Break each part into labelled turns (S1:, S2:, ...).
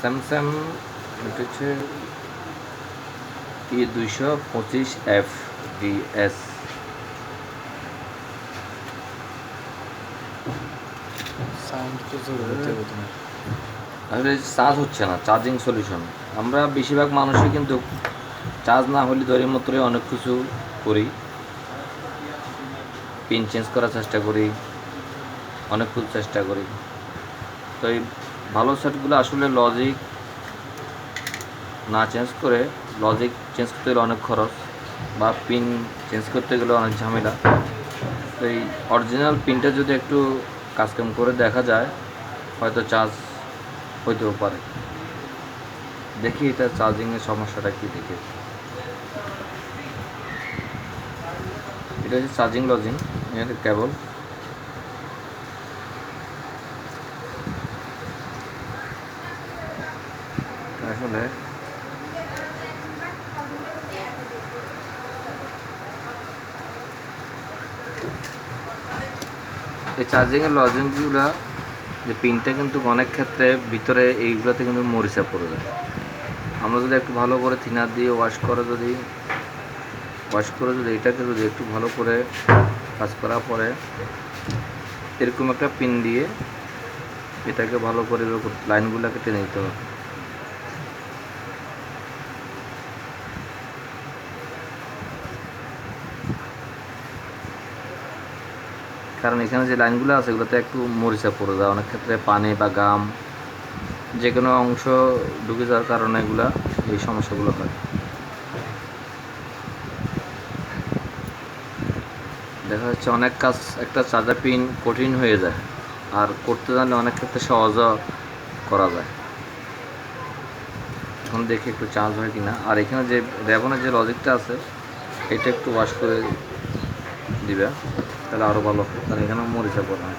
S1: Samsung, এটা হচ্ছে E225 FDS। আসলে চার্জ হচ্ছে না, চার্জিং সলিউশন। আমরা বেশিরভাগ মানুষই কিন্তু চার্জ না হলে দৈনিক মতো অনেক কিছু করি, পিন চেঞ্জ করার চেষ্টা করি, অনেক কিছু চেষ্টা করি। তো এই ভালো সেটগুলো আসলে লজিক না চেঞ্জ করে, লজিক চেঞ্জ করতে গেলে অনেক খরচ, বা পিন চেঞ্জ করতে গেলে অনেক ঝামেলা। তো এই অরিজিনাল পিনটা যদি একটু কাজকাম করে দেখা যায়, হয়তো চার্জ হইতেও পারে। দেখি এটা চার্জিংয়ের সমস্যাটা কি, দেখি। এটা হচ্ছে চার্জিং লজিং এর কেবল। আসলে এই চার্জিংয়ের লজিংগুলো, যে পিনটা কিন্তু অনেক ক্ষেত্রে ভিতরে এইগুলোতে কিন্তু মরিচা পড়ে যায়। আমরা যদি একটু ভালো করে থিনার দিয়ে ওয়াশ করে যদি এটাকে যদি একটু ভালো করে কাজ করার পরে এরকম একটা পিন দিয়ে এটাকে ভালো করে লাইনগুলোকে টেনে দিতে হবে। কারণ এখানে যে লাইনগুলো আছে এগুলোতে একটু মরিচা পড়ে যায়, অনেক ক্ষেত্রে পানি বা গাম যে কোনো অংশ ঢুকে যাওয়ার কারণে এই সমস্যাগুলো হয়। দেখা যাচ্ছে অনেক কাজ একটা চার্জার পিন কঠিন হয়ে যায়, আর করতে জানলে অনেক ক্ষেত্রে সহজও করা যায়। এখন দেখি একটু চার্জ হয় কিনা। আর এখানে যে রেবনের যে লজিকটা আছে এটা একটু ওয়াশ করে দিবে, তাহলে আরও ভালো হবে। কারণ এখানেও মরিচা পড়ে না।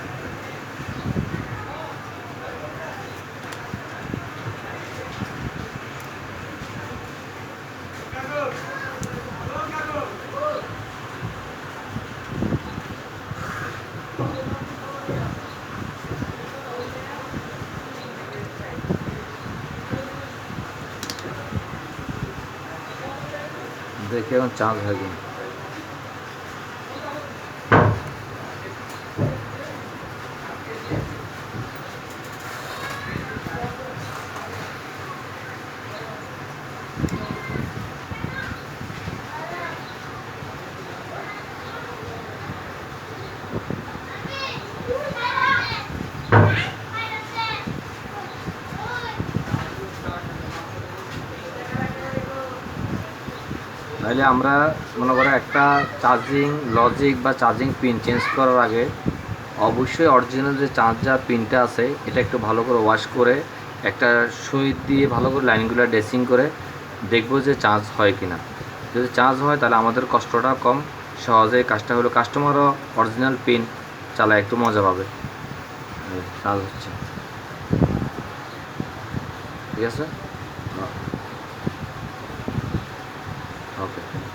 S1: দেখে এখন চার্জ হয় কিনা। তাহলে আমরা মনে করো একটা চার্জিং লজিক বা চার্জিং পিন চেঞ্জ করার আগে অবশ্যই অরিজিনাল যে চার্জার পিনটা আছে এটা একটু ভালো করে ওয়াশ করে একটা সুই দিয়ে ভালো করে লাইনগুলো ড্রেসিং করে দেখবো যে চার্জ হয় কি না। যদি চার্জ হয় তাহলে আমাদের কষ্টটা কম, সহজে কাজটা হলো, কাস্টমারও অরিজিনাল পিন চালায় একটু মজা পাবে। চার্জ হচ্ছে, ঠিক আছে, ওকে।